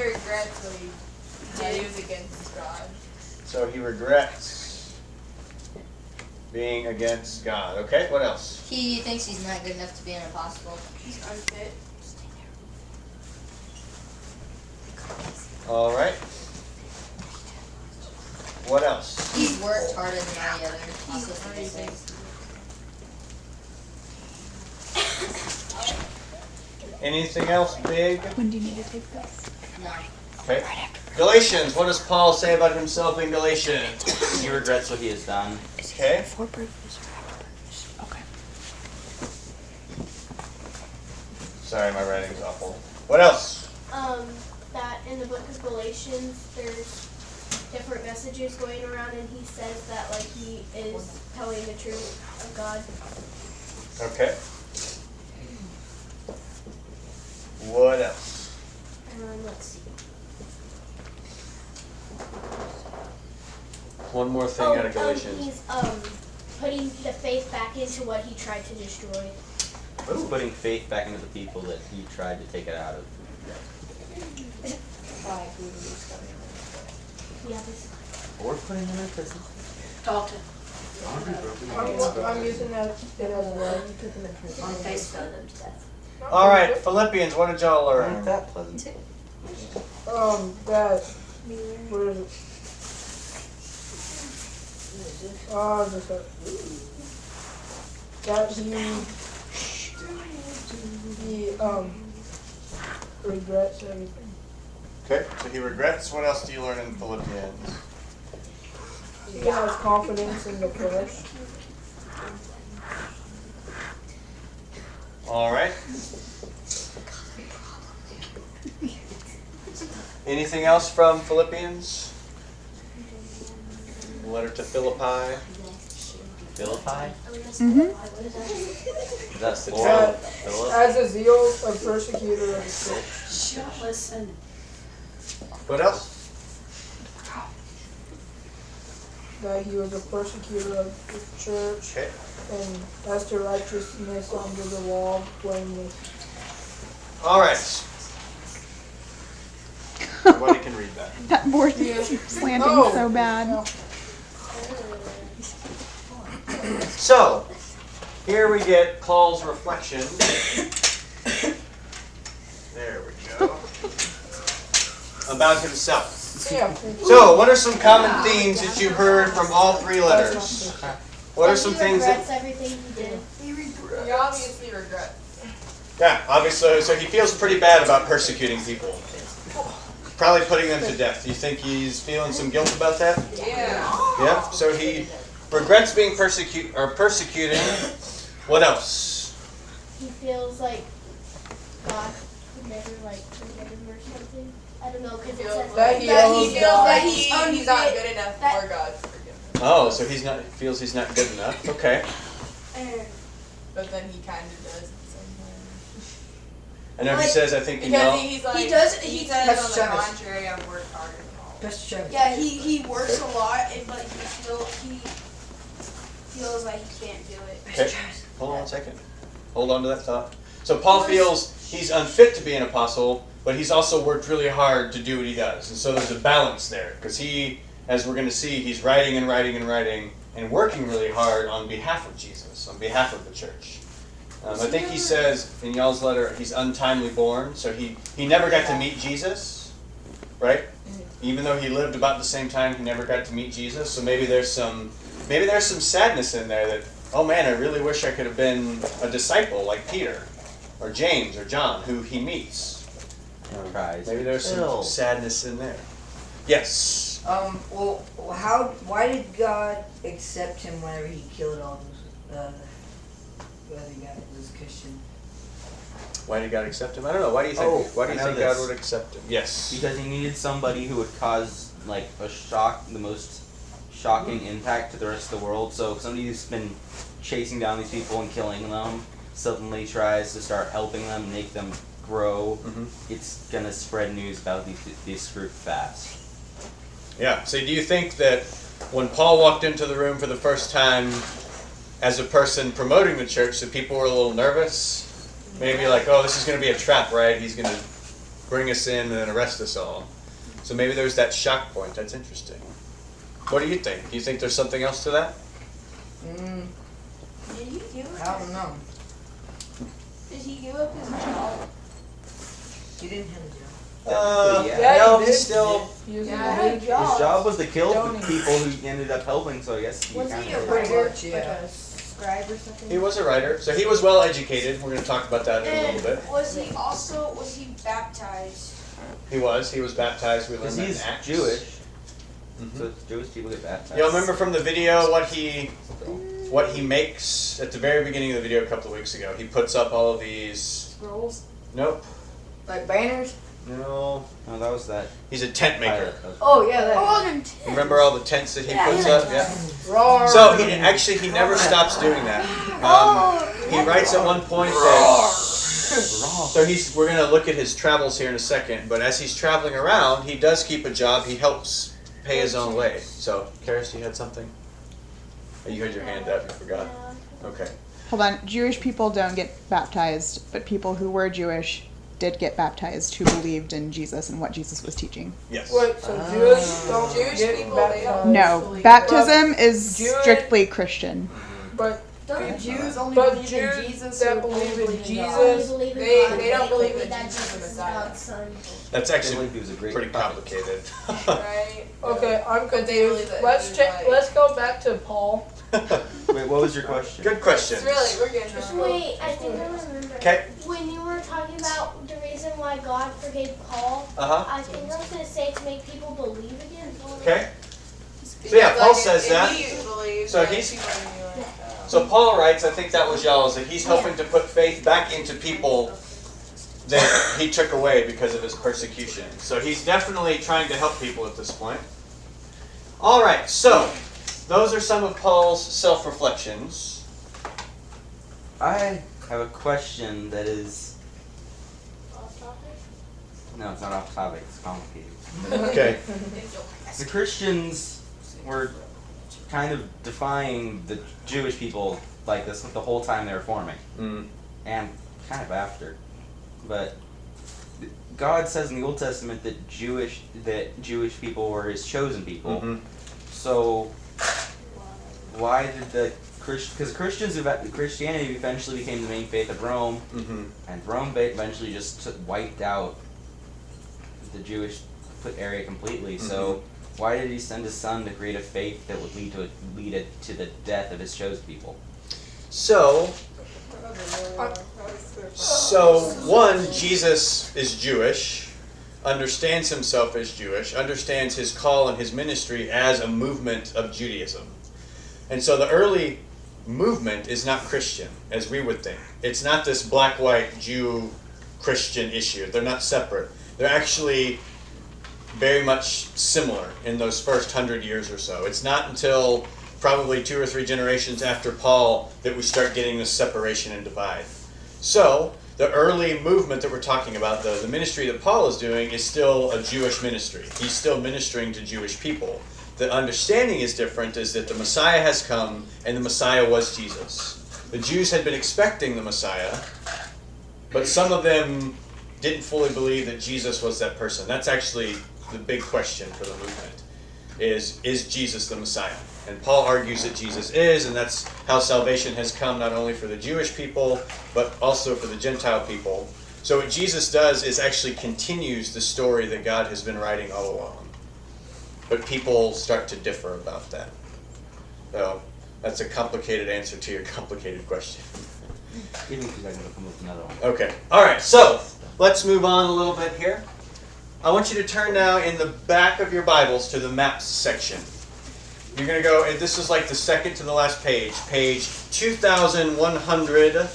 he regrets what he was against God. So he regrets being against God. Okay, what else? He thinks he's not good enough to be an apostle. He's unfit. All right. What else? He's worked harder than all the other apostles to get saved. Anything else big? When do you need to take this? No. Okay. Galatians, what does Paul say about himself in Galatians? He regrets what he has done. Okay. Before breakfast or after breakfast? Okay. Sorry, my writing's awful. What else? That in the book of Galatians, there's different messages going around, and he says that like he is telling the truth of God. Okay. What else? Let's see. One more thing out of Galatians. He's putting the faith back into what he tried to destroy. What's putting faith back into the people that he tried to take it out of? Yeah, this. Or putting them in prison. Dalton. I'm using that as well. On Facebook. All right, Philippians, what did y'all learn? Aren't that pleasant? That, what is it? That he regrets everything. Okay, so he regrets. What else do you learn in Philippians? He has confidence in the flesh. All right. Anything else from Philippians? Letter to Philippi. Philippi? Mm-hmm. That's the Or- Philip. As a zeal of persecutor of the church. Shut listen. What else? That he was a persecutor of the church. Okay. And as to righteousness under the law, blameless. All right. Everybody can read that. That board is slanting Oh. so bad. No. So, here we get Paul's reflection. There we go. About himself. Yeah. So, what are some common themes that you heard from all three letters? What are some he things regrets that... everything he did. He obviously regrets. Yeah, obviously, so he feels pretty bad about persecuting people. Probably putting them to death. Do you think he's feeling some guilt about that? Yeah. Yeah, so he regrets being persecuted. What else? He feels like God would never like forgive him or something. I don't know, because it says That he feels God. like he's not good enough that- for God to forgive him. Oh, so feels he's not good enough. Okay. But then he kind of does at some point. I know he says, I think you Because know. he's like, He does- he he- says that's on the Travis. contrary, I've worked harder than all. That's true. Yeah, he works a lot, but he feels like he can't do it. Okay. Hold on 1 second. Hold on to that thought. So Paul feels he's unfit to be an apostle, but he's also worked really hard to do what he does. And so there's a balance there. Because he, as we're going to see, he's writing and writing and writing and working really hard on behalf of Jesus, on behalf of the church. I think he says in y'all's letter he's untimely born, so he never got to meet Jesus, right? Even though he lived about the same time, he never got to meet Jesus. So maybe there's some sadness in there that, oh man, I really wish I could have been a disciple like Peter or James or John, who he meets. Maybe there's some sadness in there. Yes. Well, why did God accept him whenever he killed all those, the other guy that was Christian? Why did God accept him? I don't know. Why do you think? Why do you think God would accept him? Yes. Because he needed somebody who would cause like the most shocking impact to the rest of the world. So if somebody who's been chasing down these people and killing them suddenly tries to start helping them, make them grow, it's gonna spread news about these group fast. Yeah. So do you think that when Paul walked into the room for the first time as a person promoting the church, that people were a little nervous? Maybe like, oh, this is going to be a trap, right? He's going to bring us in and then arrest us all. So maybe there's that shock point. That's interesting. What do you think? Do you think there's something else to that? Did he give I don't know. Did he give up his job? He didn't have a job. Yeah, no, he he's did. still. Yeah, His job was to kill the Donate. people who ended up helping, so I guess he Was kind he a of. writer? much, yeah. Like a scribe or something? He was a writer, so he was well educated. We're going to talk about that in a And little bit. was he baptized? He was baptized. We learned Because that in he's Acts. Jewish, Mhm. so Jewish people get baptized. Y'all remember from the video what he makes at the very beginning of the video a couple of weeks ago? He puts up all of these. Scrolls. Nope. Like banners? No. No, that was that. He's a tent maker. pilot. Oh, yeah, that. Oh, Remember all the tents that he puts up? Yeah. Roar. So he never stops doing that. He writes at one point that. So we're going to look at his travels here in a second, but as he's traveling around, he does keep a job. He helps pay his own way. So, Karis, you had something? Oh, you had your hand up. You forgot. Okay. Hold on. Jewish people don't get baptized, but people who were Jewish did get baptized who believed in Jesus and what Jesus was teaching. Yes. Wait, so Jewish don't Jewish get people, baptized? No, baptism is Jewish- strictly Christian. But Don't Jews only but believe Jews in Jesus that or believe in only God? Jesus, Only believe in they God. don't believe in that Jesus the Jesus is Messiah. God's son. That's I actually believe he was a great pretty prophet. complicated. Right. Okay, I'm But they believe confused. that Let's he check. was like- Let's go back to Paul. Wait, what was your question? Good question. we're getting there. Wait, I think I remember. 'Kay. When you were talking about the reason why God forgave Paul, Uh-huh. I think I was going to say to make people believe again. Okay. So yeah, Paul says that. He believes So that he's- people are new. So Paul writes, I think that was y'all's, that he's helping to put faith back into people that he took away because of his persecution. So he's definitely trying to help people at this point. All right, so those are some of Paul's self-reflections. I have a question that is. No, it's not off topic. It's complicated. Okay. The Christians were kind of defying the Jewish people like this the whole time they were forming, Mm. and kind of after. But God says in the Old Testament that Jewish people were His chosen people. Mhm. So why did the because Christianity eventually became the main faith of Rome, Mhm. and Rome eventually just wiped out the Jewish area completely. So why did He send His Son to create a faith that would lead it to the death of His chosen people? So one, Jesus is Jewish, understands himself as Jewish, understands his call and his ministry as a movement of Judaism. And so the early movement is not Christian, as we would think. It's not this black-white Jew-Christian issue. They're not separate. They're actually very much similar in those first 100 years or so. It's not until probably 2 or 3 generations after Paul that we start getting this separation and divide. So, the early movement that we're talking about, the ministry that Paul is doing, is still a Jewish ministry. He's still ministering to Jewish people. The understanding is different, is that the Messiah has come, and the Messiah was Jesus. The Jews had been expecting the Messiah, but some of them didn't fully believe that Jesus was that person. That's actually the big question for the movement, is Jesus the Messiah? And Paul argues that Jesus is, and that's how salvation has come not only for the Jewish people, but also for the Gentile people. So what Jesus does is actually continues the story that God has been writing all along. But people start to differ about that. So that's a complicated answer to your complicated question. Give me 2 seconds to come up with another one. Okay. All right. So let's move on a little bit here. I want you to turn now in the back of your Bibles to the maps section. You're going to go, and this is like the second to the last page, page 2111.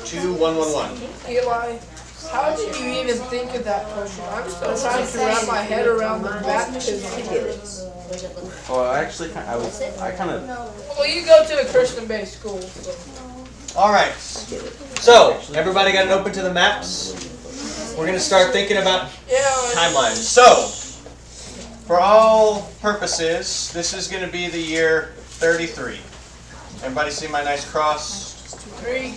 2111. Eli, how did you even think of that question? I'm still trying to wrap my head around the baptism. Well, actually, I kind of. Well, you go to a Christian-based school, so. All right. So, everybody got it open to the maps? We're going to start thinking about timelines. So, for all purposes, this is going to be the year 33. Everybody see my nice cross? 3.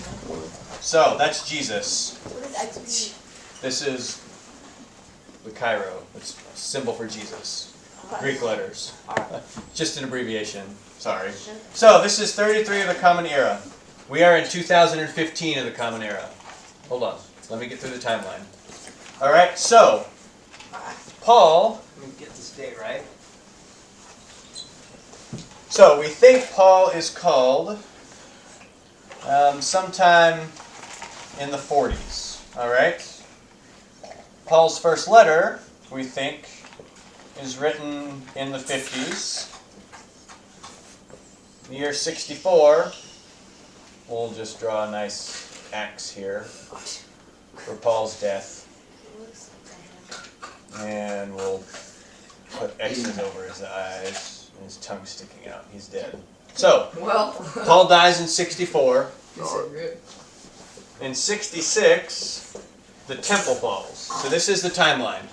So, that's Jesus. What does This is the Cairo. It's a symbol for Jesus. Greek letters. Just an abbreviation. Sorry. So this is 33 of the Common Era. We are in 2015 of the Common Era. Hold on. Let me get through the timeline. All right. So Paul. Let me get this date right. So we think Paul is called sometime in the 40s. All right. Paul's first letter, we think, is written in the 50s. The year 64, we'll just draw a nice X here for Paul's death. And we'll put X's over his eyes and his tongue sticking out. He's dead. So, Well, Paul dies in 64. this is good. In 66, the temple falls. So this is the timeline.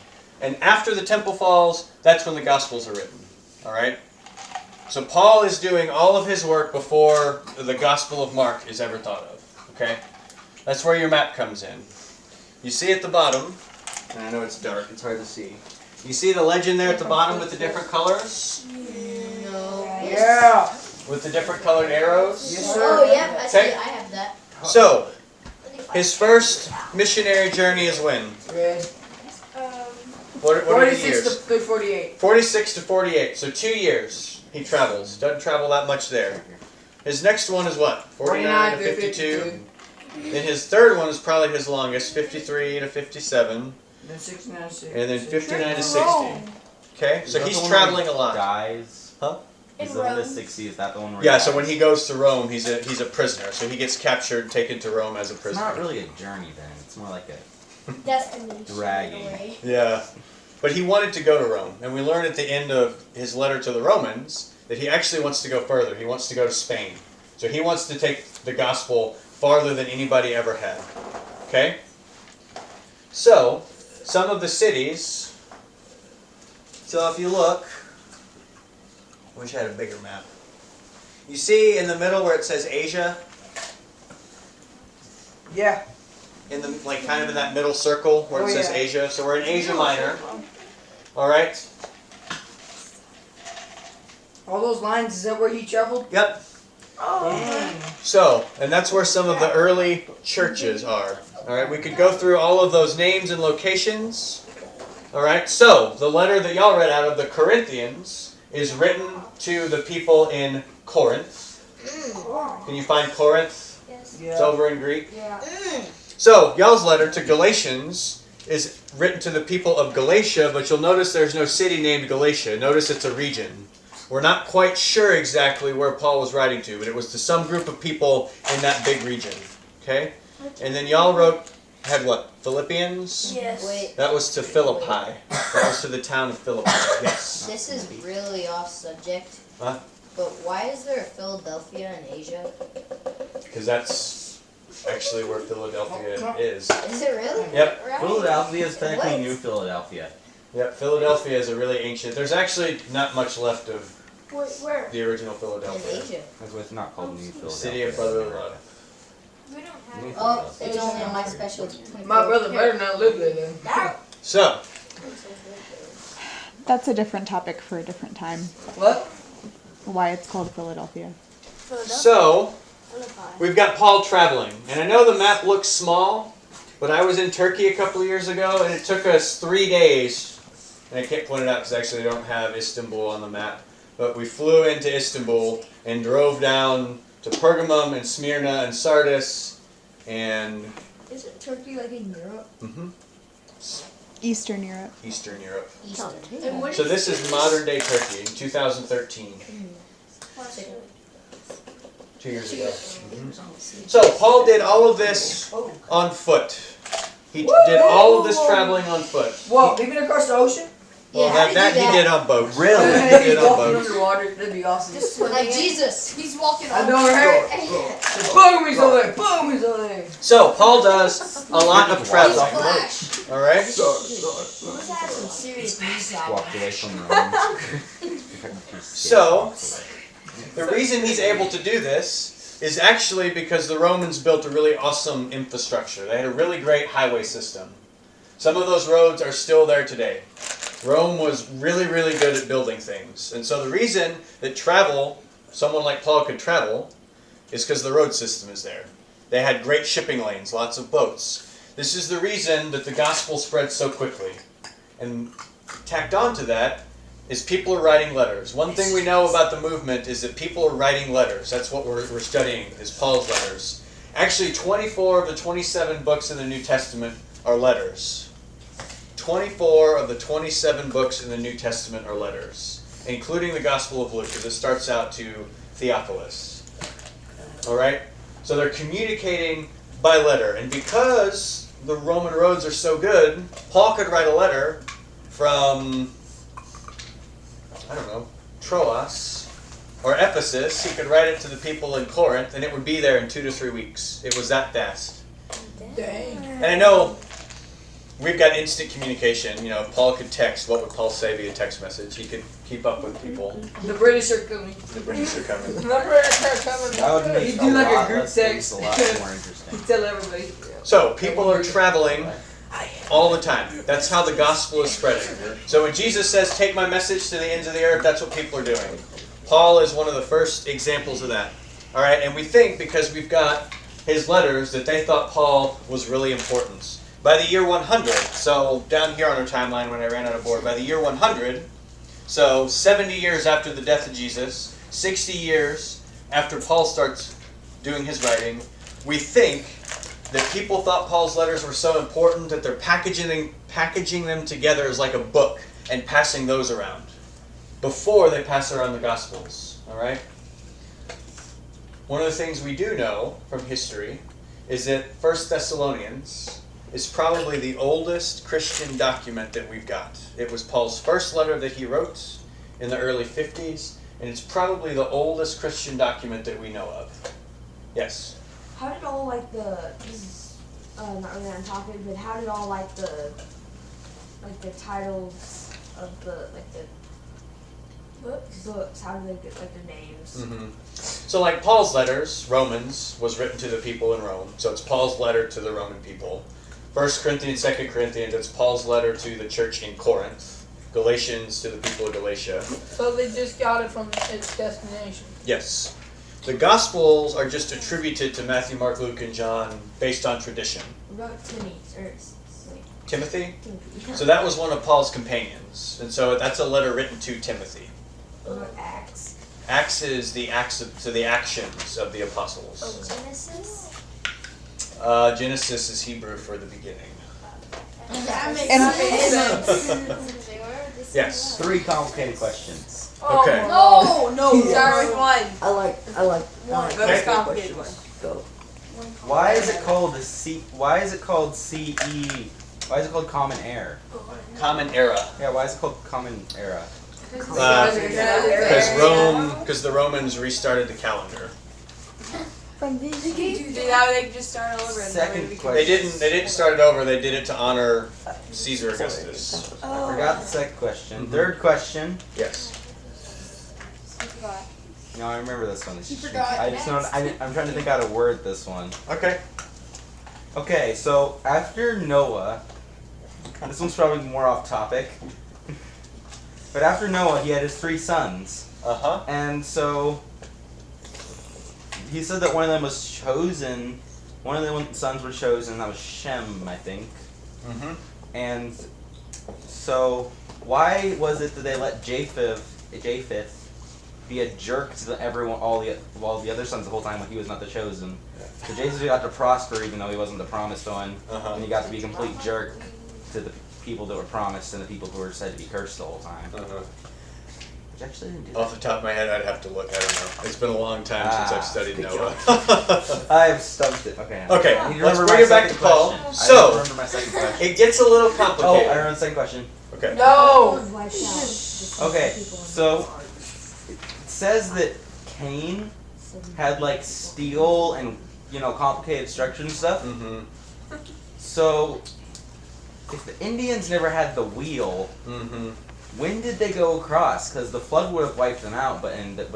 And after the temple falls, that's when the Gospels are written. All right? So Paul is doing all of his work before the Gospel of Mark is ever thought of. Okay? That's where your map comes in. You see at the bottom, and I know it's dark, it's hard to see. You see the legend there at the bottom with the different colors? No. Yeah. With the different colored arrows? Yes, sir. Oh, yep, I see Okay. it. I have that. So, his first missionary journey is when? Red. What are the 46 years? to 48. 46 to 48, so 2 years he travels. Doesn't travel that much there. His next one is what? 49 to 52. Then his third one is probably his longest, 53 to 57. Then 69 to 60. And then 59 to 60. Okay, so Is that he's the one traveling where a he lot. Dies. Huh? Is In that in the Rome. 60s? Is that the one where? Yeah, he so dies? when he goes to Rome, he's a prisoner. So he gets captured, taken to Rome as a It's prisoner. not really a journey then. It's more like a. Destination. Dragging. Away. Yeah. But he wanted to go to Rome. And we learn at the end of his letter to the Romans that he actually wants to go further. He wants to go to Spain. So he wants to take the gospel farther than anybody ever had. Okay? So, some of the cities. So if you look, I wish I had a bigger map. You see in the middle where it says Asia? Yeah. In the kind of in that middle circle where it Oh, says yeah. Asia. So we're in Asia Minor. All right. All those lines, is that where he traveled? Yep. Dang. So, and that's where some of the early churches are. All right. We could go through all of those names and locations. All right. So the letter that y'all read out of the Corinthians is written to the people in Corinth. Can you find Corinth? Yes. It's over in Greek. Yeah. So, y'all's letter to Galatians is written to the people of Galatia, but you'll notice there's no city named Galatia. Notice it's a region. We're not quite sure exactly where Paul was writing to, but it was to some group of people in that big region. Okay? And then y'all had what? Philippians? Yes. Wait, That was to Philippi. That was to the town of Philippi. Yes. this is really off subject. Huh? But why is there a Philadelphia in Asia? Because that's actually where Philadelphia is. Is it really? Yep. Right. Philadelphia is technically What? New Philadelphia. Yep, Philadelphia is a really ancient. There's actually not much left of Where? the original In Philadelphia. Asia. That's why it's not called New Philadelphia. City of brotherly love. We don't have New it. Oh, Philadelphia. it's only on my special 24. My brother better not live there then. So, That's a different topic for a different time. What? Why it's called Philadelphia. so Philippi. we've got Paul traveling, and I know the map looks small, but I was in Turkey a couple of years ago, and it took us 3 days. And I can't point it out because actually they don't have Istanbul on the map. But we flew into Istanbul and drove down to Pergamum and Smyrna and Sardis, and Is it Turkey like in Europe? Eastern Europe. Eastern Europe. Eastern. And what So this is modern day Turkey in 2013, 2 years ago. So Paul did all of this on foot. He did all of this traveling on foot. What? Even across the ocean? Well, Yeah, how that did you he do did on boats. Really? He He's did on walking boats. underwater. That'd be awesome. Just Like Jesus. He's walking I on. know, right? Boom, he's over there. Boom, he's over there. So Paul does a lot of traveling. Flash. All right. Let's have some serious news Walked away from Rome. So the reason he's able to do this is actually because the Romans built a really awesome infrastructure. They had a really great highway system. Some of those roads are still there today. Rome was really, really good at building things. And so the reason that someone like Paul could travel, is because the road system is there. They had great shipping lanes, lots of boats. This is the reason that the gospel spread so quickly. And tacked on to that is people are writing letters. One thing we know about the movement is that people are writing letters. That's what we're studying, is Paul's letters. Actually, 24 of the 27 books in the New Testament are letters. 24 of the 27 books in the New Testament are letters, including the Gospel of Luke, as it starts out to Theophilus. All right? So they're communicating by letter. And because the Roman roads are so good, Paul could write a letter from, I don't know, Troas or Ephesus. He could write it to the people in Corinth, and it would be there in 2 to 3 weeks. It was that fast. Dang. And I know we've got instant communication. You know, Paul could text. What would Paul say via text message? He could keep up with people. The British are coming. The British are coming. Remember they're coming. That would make You do like a lot group less things text. a lot more interesting. Tell everybody. So, people are traveling all the time. That's how the gospel is spreading. So when Jesus says, take my message to the ends of the earth, that's what people are doing. Paul is one of the first examples of that. All right, and we think, because we've got his letters, that they thought Paul was really important. By the year 100, so down here on our timeline when I ran out of board, by the year 100, so 70 years after the death of Jesus, 60 years after Paul starts doing his writing, we think that people thought Paul's letters were so important that they're packaging them together as like a book and passing those around before they pass around the Gospels. All right? One of the things we do know from history is that 1 Thessalonians is probably the oldest Christian document that we've got. It was Paul's first letter that he wrote in the early 50s, and it's probably the oldest Christian document that we know of. Yes? How did all like this is not really on topic, but how did all like the titles of the books, how did they get like their names? Mm-hmm. So like Paul's letters, Romans, was written to the people in Rome. So it's Paul's letter to the Roman people. 1 Corinthians, 2 Corinthians, it's Paul's letter to the church in Corinth. Galatians to the people of Galatia. So they just got it from its destination. Yes. The Gospels are just attributed to Matthew, Mark, Luke, and John based on tradition. What about Timmy or Timothy? Timothy? So that was one of Paul's companions. And so that's a letter written to Timothy. What about Acts? Acts is the actions of the apostles. Genesis? Genesis is Hebrew for the beginning. That makes And- sense. Yes. 3 complicated questions. Okay. No, sorry, one. I like Okay. complicated one. Go. Why is it called Why is it called Common Era? Common Era. Yeah, why is it called Common Era? Because the Romans restarted the calendar. See how they just start all over. Second question. They didn't start it over. They did it to honor Caesar Augustus. I forgot the second question. Mhm. Third question. Yes. No, I remember this one. It's You just- forgot. I just don't. I'm trying to think how to word this one. Okay. Okay, so after Noah, this one's probably more off topic, but after Noah, he had his 3 sons, Uh-huh. and so he said that one of them was chosen. One of the sons were chosen. That was Shem, I think. Mm-hmm. And so, why was it that they let Japheth be a jerk to all the other sons the whole time when he was not the chosen? So Japheth got to prosper even though he wasn't the promised one, Uh-huh. and he got to be a complete jerk to the people that were promised and the people who were said to be cursed the whole time. Uh-huh. Which actually didn't do Off the top of my head, I'd have to look. I don't know. It's been a long time since I've studied good Noah. that. I've stumped it. Okay. Okay, I need to let's remember bring my it back to second Paul. question. I So- remember my second question. It gets a little Oh, I complicated. remember the second question. Okay. No. Okay, so it says that Cain had like steel and complicated structure and stuff. Mm-hmm. So if the Indians never had the wheel, Mm-hmm. when did they go across? Because the flood would have wiped them out, but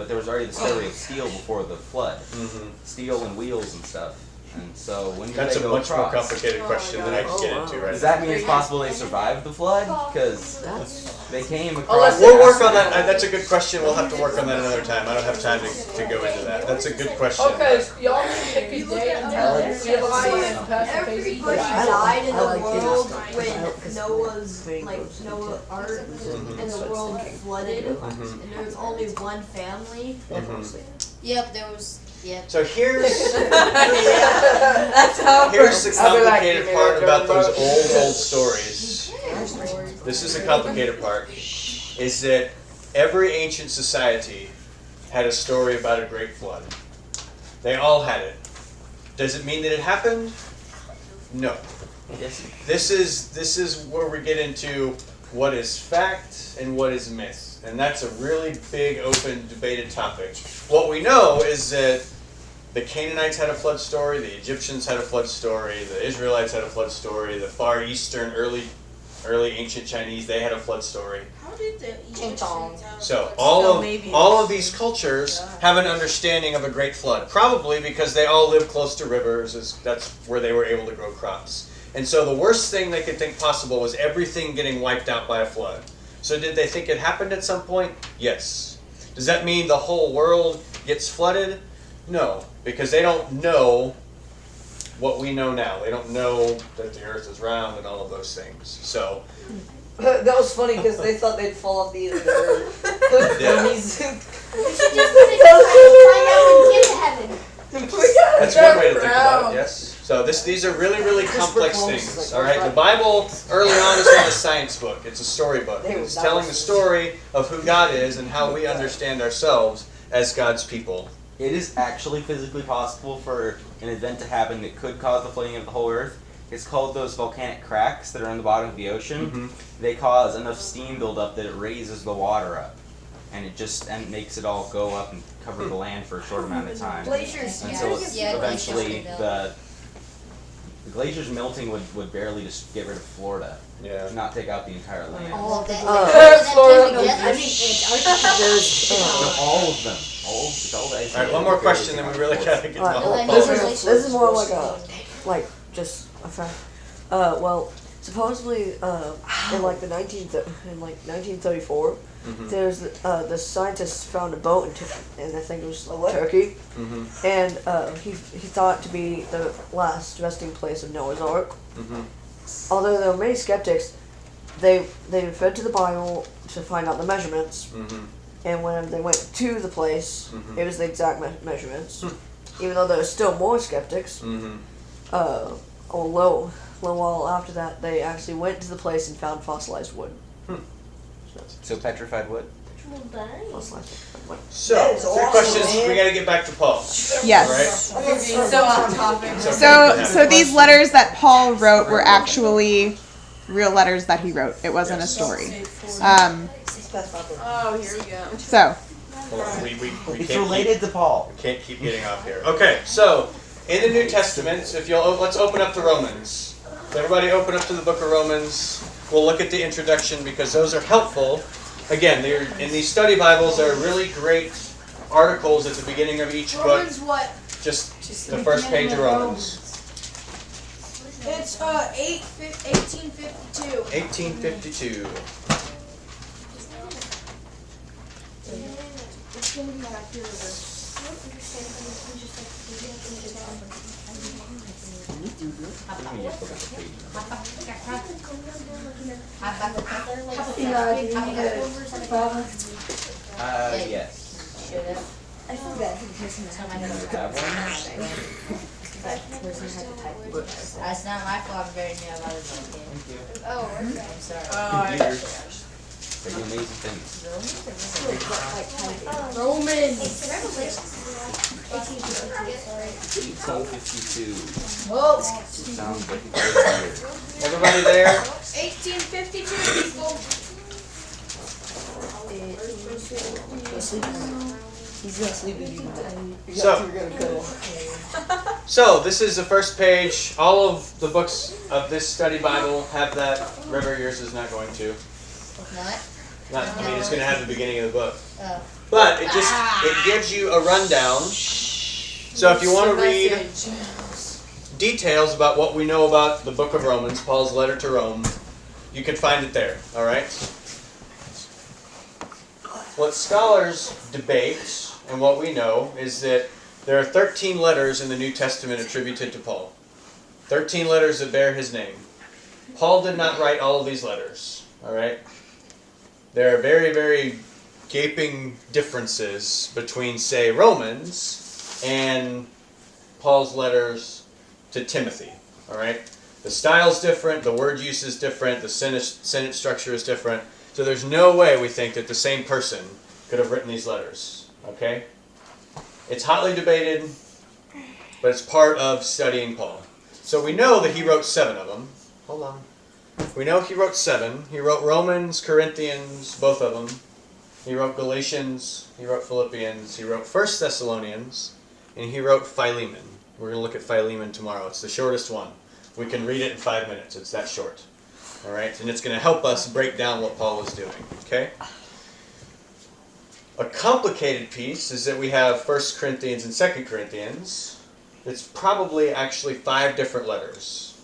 there was already the story of steel before the flood, steel and wheels and stuff. And so when did That's they a go much more across? complicated question than I can get into right Does now. that mean it's possible they survived the flood? Because they came across. We'll work on that. That's a good question. We'll have to work on that another time. I don't have time to go into that. That's a good question. Okay, so y'all need to pick a day and Eli and Pastor Casey. Everybody died in the world when Noah Ark and the world flooded, and there was only one family. Yep, there was. Yep. So here's That's how. here's the complicated part about those old stories. This is the complicated part. Is that every ancient society had a story about a great flood. They all had it. Does it mean that it happened? No. This is where we get into what is fact and what is myth. And that's a really big, open, debated topic. What we know is that the Canaanites had a flood story, the Egyptians had a flood story, the Israelites had a flood story, the Far Eastern, early ancient Chinese, they had a flood story. How did the Egyptians have So all of these cultures have an understanding of a great flood, probably because they all live close to rivers. That's where they were able to grow crops. And so the worst thing they could think possible was everything getting wiped out by a flood. So did they think it happened at some point? Yes. Does that mean the whole world gets flooded? No, because they don't know what we know now. They don't know that the earth is round and all of those things. So That was funny because they thought they'd fall off the end of the earth. Yeah. We should just find out when we get to heaven. that's one way to think about it, yes. So these are really, really complex things. All right, the Bible early on is not a science book; it's a story book. It's telling the story of who God is and how we understand ourselves as God's people. It is actually physically possible for an event to happen that could cause the flooding of the whole Earth. It's called those volcanic cracks that are in the bottom of the ocean. They cause enough steam buildup that it raises the water up, and it just makes it all go up and cover the land for a short amount of time. Glaciers. Until Yeah, eventually glaciers the glaciers melting would barely just get rid of Florida, Yeah. not take out the entire land. Oh, that, I mean, Antarctica. No, all of them. All the ice. All right, one more question, then we really gotta get to the whole Alright, puzzle. this is more like just a fact. Well, supposedly, in like 1934, there's the scientists found a boat in I think it was Turkey, and he thought it to be the last resting place of Noah's Ark. Although there were many skeptics, they referred to the Bible to find out the measurements, and when they went to the place, it was the exact measurements. Even though there were still more skeptics, a little while after that, they actually went to the place and found fossilized wood. So petrified wood. Fossilized wood. So, three questions. We gotta get back to Paul. Yes. All right. So off topic. So these letters that Paul wrote were actually real letters that he wrote. It wasn't a story. Oh, here we go. So Hold on. We It's can't related to Paul. We can't keep getting off here. Okay, so in the New Testament, if you'll let's open up to Romans. So everybody open up to the book of Romans. We'll look at the introduction because those are helpful. Again, they're in these study Bibles. There are really great articles at the beginning of each book. Romans what? Just the first page of Romans. It's 1852. 1852. Yes. I feel bad for the person You have one? That's not my fault. I'm very new about it. Oh, okay. I'm sorry. Computers. They do amazing things. Romans. 1852. Whoa. Sounds like a good year. Everybody there? 1852, people. He's gonna sleep with you. So this is the first page. All of the books of this study Bible have that. River, yours is not going to. Not? Not, I mean, it's going to have the beginning of the book. Oh. But it gives you a rundown. So if you want to read details about what we know about the book of Romans, Paul's letter to Rome, you can find it there, all right? What scholars debate, and what we know, is that there are 13 letters in the New Testament attributed to Paul. 13 letters that bear his name. Paul did not write all of these letters, all right? There are very, very gaping differences between, say, Romans and Paul's letters to Timothy, all right? The style's different, the word use is different, the sentence structure is different. So there's no way we think that the same person could have written these letters, okay? It's hotly debated, but it's part of studying Paul. So we know that he wrote 7 of them. Hold on. We know he wrote 7. He wrote Romans, Corinthians, both of them. He wrote Galatians, he wrote Philippians, he wrote 1 Thessalonians, and he wrote Philemon. We're going to look at Philemon tomorrow. It's the shortest one. We can read it in 5 minutes. It's that short. All right? And it's going to help us break down what Paul was doing. Okay? A complicated piece is that we have 1 Corinthians and 2 Corinthians. It's probably actually 5 different letters.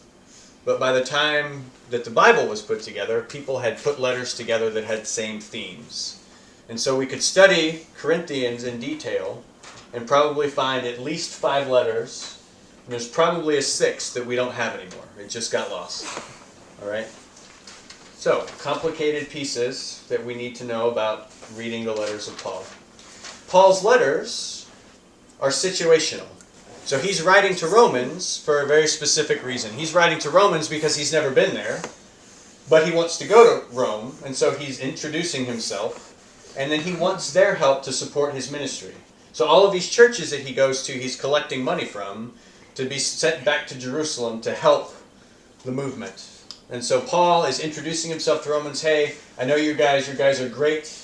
But by the time that the Bible was put together, people had put letters together that had the same themes. And so we could study Corinthians in detail and probably find at least 5 letters. And there's probably a 6th that we don't have anymore. It just got lost. All right? So, complicated pieces that we need to know about reading the letters of Paul. Paul's letters are situational. So he's writing to Romans for a very specific reason. He's writing to Romans because he's never been there, but he wants to go to Rome, and so he's introducing himself, and then he wants their help to support his ministry. So all of these churches that he goes to, he's collecting money from to be sent back to Jerusalem to help the movement. And so Paul is introducing himself to Romans. Hey, I know you guys are great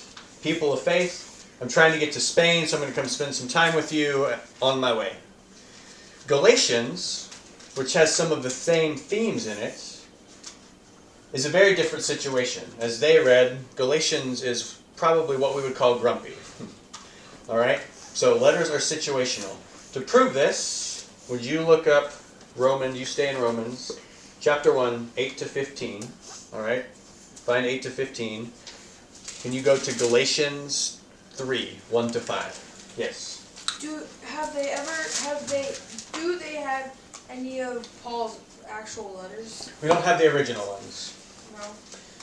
people of faith. I'm trying to get to Spain, so I'm going to come spend some time with you on my way. Galatians, which has some of the same themes in it, is a very different situation. As they read, Galatians is probably what we would call grumpy. All right? So letters are situational. To prove this, would you look up Romans, you stay in Romans, chapter 1, 8 to 15. All right? Find 8 to 15. Can you go to Galatians 3, 1 to 5? Yes. Do they have any of Paul's actual letters? We don't have the original ones. No.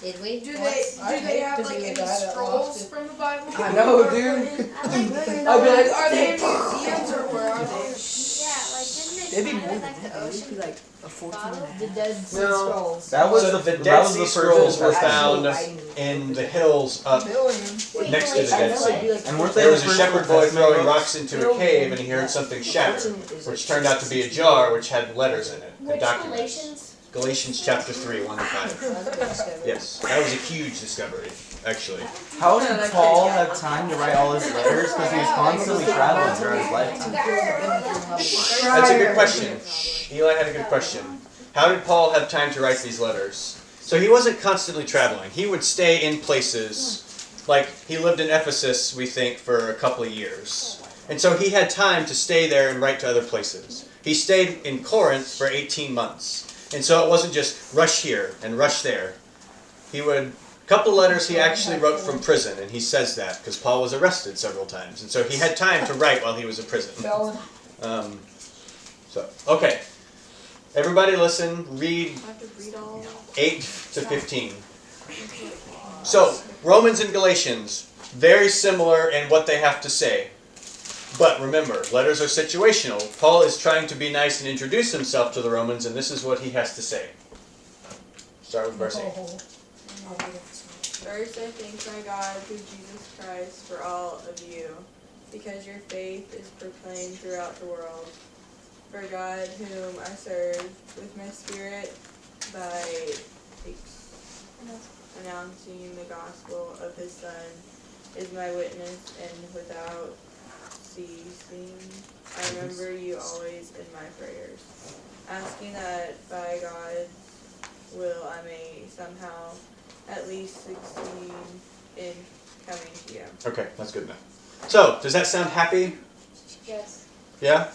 Did we? Do Once. they I'd hate have to like be the any guy that lost scrolls it. from the Bible? I know, Or dude. written? I like looking I'd be like, Are they in museums or where are they? Yeah, like didn't it It'd be kind more of than like that. the It'd ocean be like a 14 and a half. The Dead Sea No. Scrolls. That was So the the that Dead was Sea the first Scrolls were discovery. found in the hills up Billions. next to the I Dead know Sea. it'd be like And weren't they There the was a first shepherd Old boy Testament throwing books? rocks into a cave, and he heard something shatter, which turned out to be a jar which had letters in it, and Which documents. Galatians? Galatians chapter 3, 1 to 5. That was a good discovery. Yes, that was a huge discovery, actually. How did Paul have time to write all his letters? Because he was constantly traveling throughout his lifetime. That's a good question. Eli had a good question. How did Paul have time to write these letters? So he wasn't constantly traveling. He would stay in places, like he lived in Ephesus, we think, for a couple of years. And so he had time to stay there and write to other places. He stayed in Corinth for 18 months. And so it wasn't just rush here and rush there. He would, a couple letters he actually wrote from prison, and he says that because Paul was arrested several times. And so he had time to write while he was in prison. Okay. Everybody listen, read 8 to 15. So, Romans and Galatians, very similar in what they have to say. But remember, letters are situational. Paul is trying to be nice and introduce himself to the Romans, and this is what he has to say. Start with verse 8. First, I thank my God through Jesus Christ for all of you, because your faith is proclaimed throughout the world. For God, whom I serve with my spirit by announcing the gospel of his Son, is my witness, and without ceasing, I remember you always in my prayers, asking that by God's will I may somehow at least succeed in coming to you. Okay, that's good enough. So, does that sound happy? Yes. Yeah?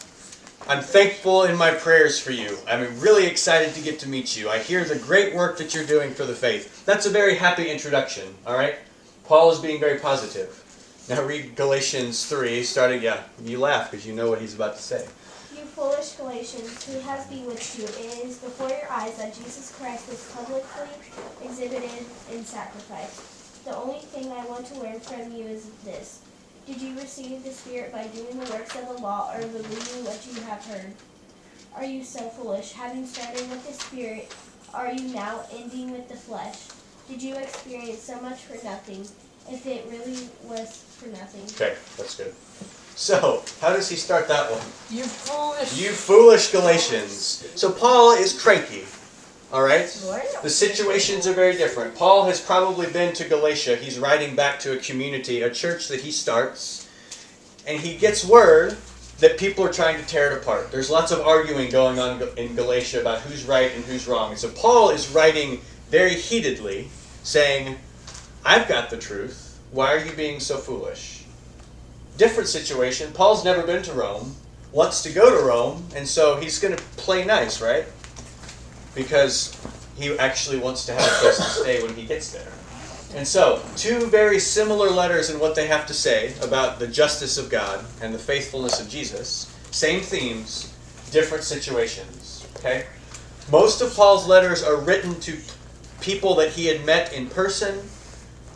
I'm thankful in my prayers for you. I'm really excited to get to meet you. I hear the great work that you're doing for the faith. That's a very happy introduction, all right? Paul is being very positive. Now read Galatians 3, starting, you laugh because you know what he's about to say. You foolish Galatians, who has bewitched you? It is before your eyes that Jesus Christ was publicly exhibited in sacrifice. The only thing I want to learn from you is this. Did you receive the Spirit by doing the works of the law or believing what you have heard? Are you so foolish? Having started with the Spirit, are you now ending with the flesh? Did you experience so much for nothing, if it really was for nothing? Okay, that's good. So, how does he start that one? You foolish. You foolish Galatians. So Paul is cranky, all right? The situations are very different. Paul has probably been to Galatia. He's writing back to a community, a church that he starts, and he gets word that people are trying to tear it apart. There's lots of arguing going on in Galatia about who's right and who's wrong. And so Paul is writing very heatedly, saying, I've got the truth. Why are you being so foolish? Different situation. Paul's never been to Rome, wants to go to Rome, and so he's going to play nice, right? Because he actually wants to have a place to stay when he gets there. And so, two very similar letters in what they have to say about the justice of God and the faithfulness of Jesus. Same themes, different situations. Okay? Most of Paul's letters are written to people that he had met in person.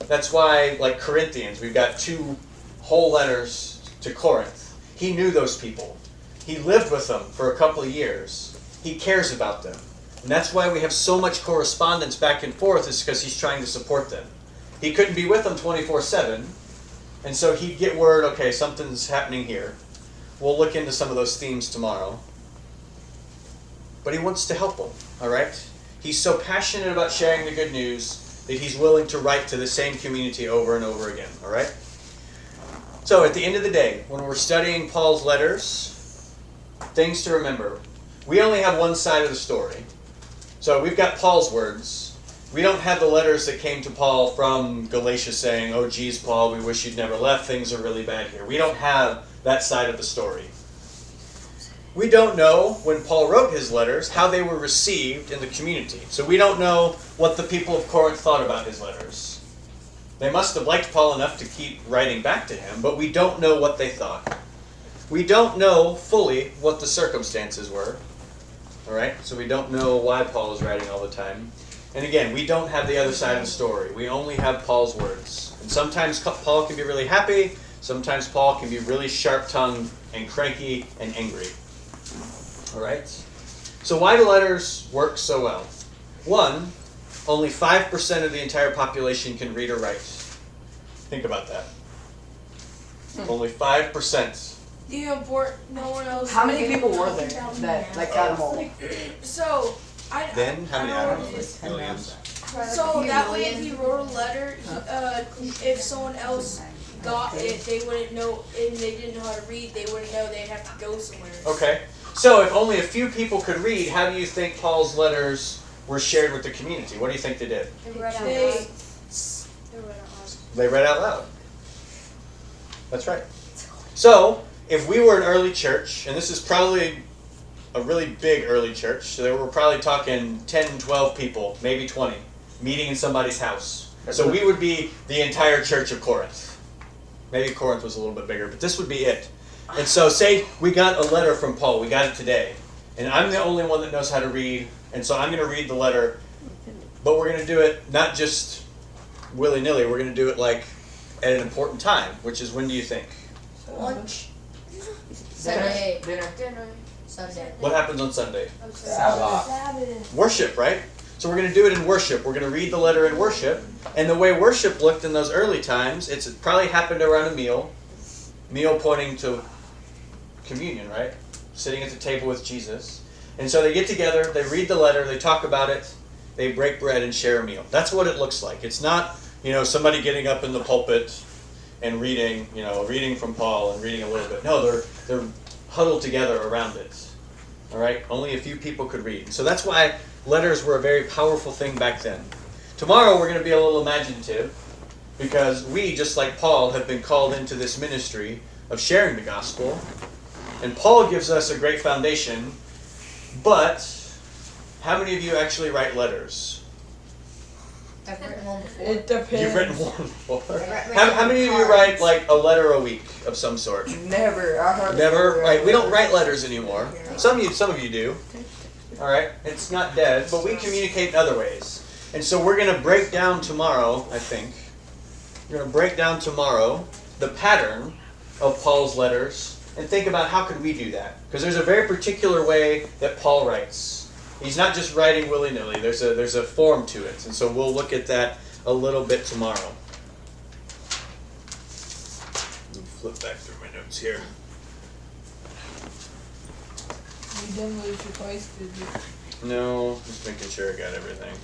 That's why, like Corinthians, we've got 2 whole letters to Corinth. He knew those people. He lived with them for a couple of years. He cares about them. And that's why we have so much correspondence back and forth, is because he's trying to support them. He couldn't be with them 24/7, and so he'd get word, okay, something's happening here. We'll look into some of those themes tomorrow. But he wants to help them, all right? He's so passionate about sharing the good news that he's willing to write to the same community over and over again, all right? So at the end of the day, when we're studying Paul's letters, things to remember. We only have one side of the story. So we've got Paul's words. We don't have the letters that came to Paul from Galatia saying, oh geez, Paul, we wish you'd never left. Things are really bad here. We don't have that side of the story. We don't know, when Paul wrote his letters, how they were received in the community. So we don't know what the people of Corinth thought about his letters. They must have liked Paul enough to keep writing back to him, but we don't know what they thought. We don't know fully what the circumstances were. All right? So we don't know why Paul is writing all the time. And again, we don't have the other side of the story. We only have Paul's words. And sometimes Paul can be really happy. Sometimes Paul can be really sharp-tongued and cranky and angry. All right? So why do letters work so well? 1, only 5% of the entire population can read or write. Think about that. Only 5%. The important, no one else. How many people were there that got them all? So, Then, how many? I don't know. Millions. So that way, if he wrote a letter, if someone else got it, they wouldn't know, and they didn't know how to read, they wouldn't know they'd have to go somewhere. Okay. So if only a few people could read, how do you think Paul's letters were shared with the community? What do you think they did? They read out They- loud. They read out loud. That's right. So, if we were an early church, and this is probably a really big early church, so they were probably talking 10, 12 people, maybe 20, meeting in somebody's house. So we would be the entire church of Corinth. Maybe Corinth was a little bit bigger, but this would be it. And so say we got a letter from Paul, we got it today, and I'm the only one that knows how to read, and so I'm going to read the letter, but we're going to do it not just willy-nilly, we're going to do it like at an important time, which is, when do you think? Lunch. Sunday. Dinner. Sunday. What happens on Sunday? Sabbath. Worship, right? So we're going to do it in worship. We're going to read the letter in worship. And the way worship looked in those early times, it probably happened around a meal. Meal pointing to communion, right? Sitting at the table with Jesus. And so they get together, they read the letter, they talk about it, they break bread and share a meal. That's what it looks like. It's not, somebody getting up in the pulpit and reading, reading from Paul and reading a little bit. No, they're huddled together around it. All right? Only a few people could read. So that's why letters were a very powerful thing back then. Tomorrow we're going to be a little imaginative, because we, just like Paul, have been called into this ministry of sharing the gospel. And Paul gives us a great foundation, but how many of you actually write letters? I've written one before. It depends. You've written one before. I've How many of you write like a letter a week of some sort? Never. I hardly Never? ever Right, we don't write write letters anymore. Some of you do. Alright, it's not dead, but we communicate in other ways. And so we're going to break down tomorrow, I think. We're going to break down tomorrow the pattern of Paul's letters and think about how could we do that. Because there's a very particular way that Paul writes. He's not just writing willy-nilly. There's a form to it. And so we'll look at that a little bit tomorrow. Let me flip back through my notes here. You didn't lose your place, did you? No, just making sure I got everything.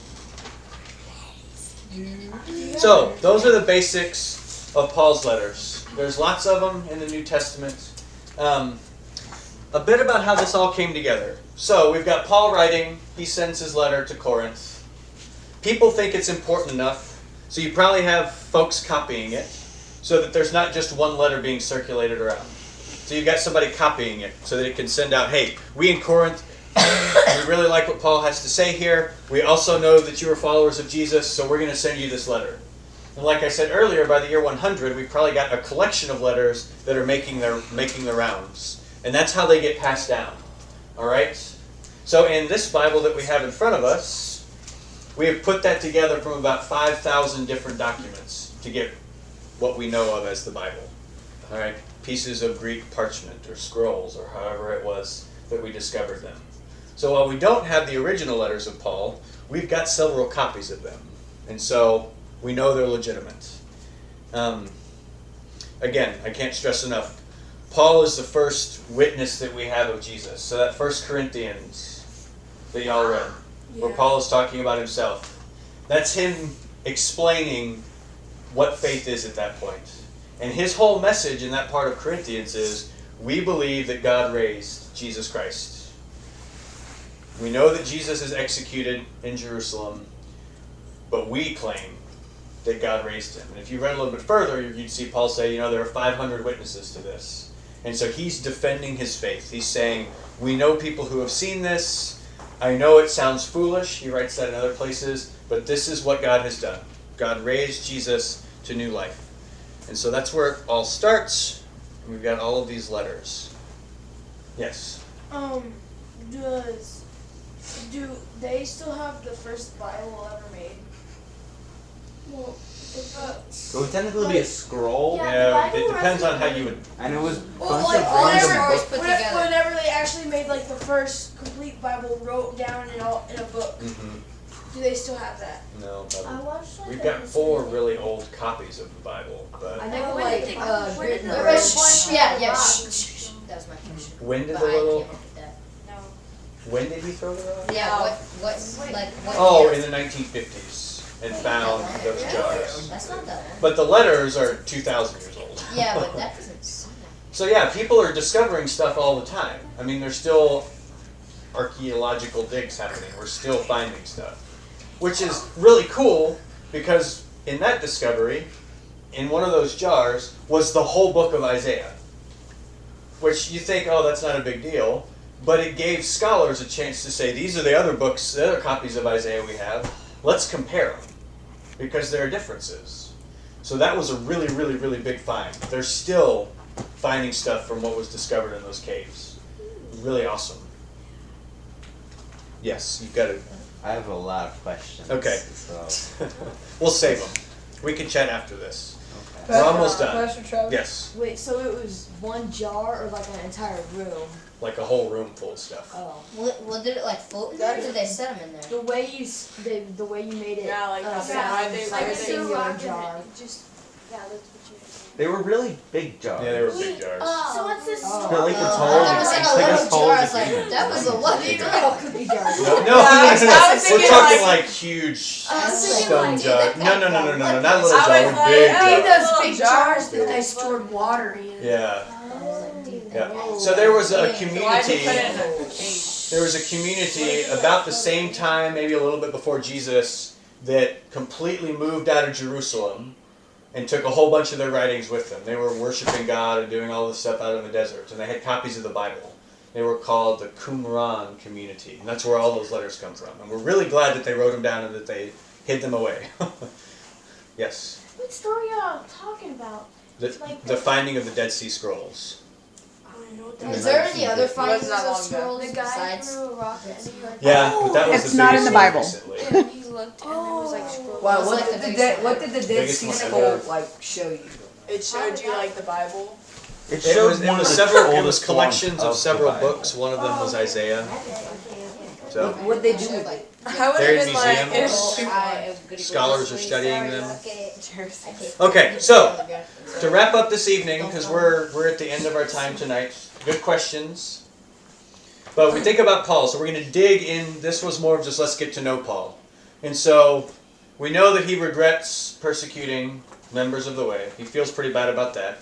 So, those are the basics of Paul's letters. There's lots of them in the New Testament. A bit about how this all came together. So, we've got Paul writing. He sends his letter to Corinth. People think it's important enough, so you probably have folks copying it, so that there's not just one letter being circulated around. So you've got somebody copying it, so that it can send out, hey, we in Corinth, we really like what Paul has to say here. We also know that you are followers of Jesus, so we're going to send you this letter. And like I said earlier, by the year 100, we've probably got a collection of letters that are making the rounds. And that's how they get passed down. All right? So in this Bible that we have in front of us, we have put that together from about 5,000 different documents to get what we know of as the Bible. All right? Pieces of Greek parchment or scrolls or however it was that we discovered them. So while we don't have the original letters of Paul, we've got several copies of them. And so we know they're legitimate. Again, I can't stress enough, Paul is the first witness that we have of Jesus. So that 1 Corinthians that y'all read, where Paul is talking about himself, that's him explaining what faith is at that point. And his whole message in that part of Corinthians is, we believe that God raised Jesus Christ. We know that Jesus is executed in Jerusalem, but we claim that God raised him. And if you read a little bit further, you'd see Paul say, there are 500 witnesses to this. And so he's defending his faith. He's saying, we know people who have seen this. I know it sounds foolish. He writes that in other places. But this is what God has done. God raised Jesus to new life. And so that's where it all starts. And we've got all of these letters. Yes? Do they still have the first Bible ever made? Well, So it would technically be a scroll. Yeah, it depends on how you would... And it was Well, bunch like of random whenever, books. put together. whenever they actually made like the first complete Bible wrote down in a book, do they still have that? No, I watched like we've a got 4 history- really old copies of the Bible. But I never When did they- written when the did red they- Yeah. That was my question. when did But the I little... can't look at that. No. When did he throw the rock? Yeah. What? Oh, year? in the 1950s. And found those jars. That's not that long. But the letters are 2,000 years old. Yeah, but that doesn't sound. So yeah, people are discovering stuff all the time. I mean, there's still archaeological digs happening. We're still finding stuff. Which is really cool, because in that discovery, in one of those jars, was the whole book of Isaiah. Which you think, oh, that's not a big deal. But it gave scholars a chance to say, these are the other books, the other copies of Isaiah we have. Let's compare them, because there are differences. So that was a really, really, really big find. They're still finding stuff from what was discovered in those caves. Really awesome. Yes, you've got to... I have a lot of questions. Okay. So. We'll save them. We can chat after this. Okay. We're almost done. Pastor Travis? Yes, Wait, so it was one jar or like an entire room? like a whole room full of stuff. Oh. Well, did it like float in there, or did they set them in there? The way the way you made it. Yeah, like how sound they like write a it. singular jar. Just yeah, that's what you. They were really big jars. Yeah, they were big jars. So what's this? They're like the I tall. thought it was like a it's little as tall jar. I as was a like, human. that was a lucky Little jar. cookie jars. No, I was we're thinking talking like- like huge I was thinking stone like, jar. dude, No, not little I jar, was like, big oh, jar. those big jars that they stored water in. Yeah, Dude, yeah. So there was a Why'd you community. put it in a case? There was a community about the same time, maybe a little bit before Jesus, that completely moved out of Jerusalem and took a whole bunch of their writings with them. They were worshiping God and doing all this stuff out in the desert, and they had copies of the Bible. They were called the Qumran community, and that's where all those letters come from. And we're really glad that they wrote them down and that they hid them away. Yes? What story y'all talking about? The finding of the Dead Sea Scrolls. Is there any other findings not of long ago. scrolls The guy besides? threw a rock at me like Yeah, but that was It's the not biggest in the one Bible. recently. And he looked and there was like scrolls. Wow, It's what like did the the biggest What did the Dead Biggest Sea one Scroll ever. like show you? It showed you like the Bible. It It showed was, one of the several. It was oldest collections forms of several the Bible. books. One of them was Isaiah. So What'd they do with it? I would They're have in been like, museums. it's scholars are studying them. Okay. Okay, so to wrap up this evening, because we're at the end of our time tonight. Good questions. But we think about Paul, so we're going to dig in. This was more of just let's get to know Paul. And so we know that he regrets persecuting members of the way. He feels pretty bad about that.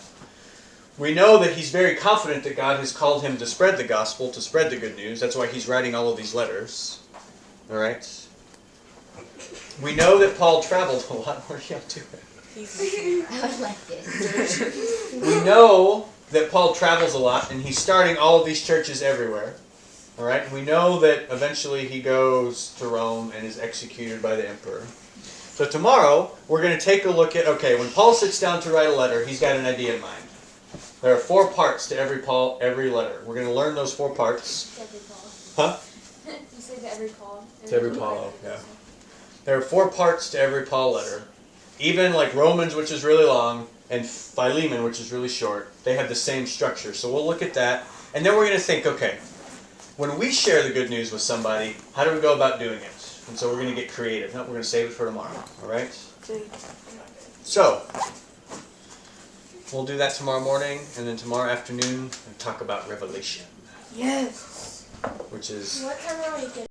We know that he's very confident that God has called him to spread the gospel, to spread the good news. That's why he's writing all of these letters. All right? We know that Paul traveled a lot. What are y'all doing? I like it. We know that Paul travels a lot, and he's starting all of these churches everywhere. All right? We know that eventually he goes to Rome and is executed by the emperor. So tomorrow, we're going to take a look at, okay, when Paul sits down to write a letter, he's got an idea in mind. There are 4 parts to every letter. We're going to learn those 4 parts. Every Paul. Huh? You say to every Paul. To every Paul, yeah. There are 4 parts to every Paul letter. Even like Romans, which is really long, and Philemon, which is really short, they have the same structure. So we'll look at that, and then we're going to think, okay, when we share the good news with somebody, how do we go about doing it? And so we're going to get creative. No, we're going to save it for tomorrow, all right? So, we'll do that tomorrow morning, and then tomorrow afternoon, we'll talk about Revelation. Yes. Which is... What time are we getting?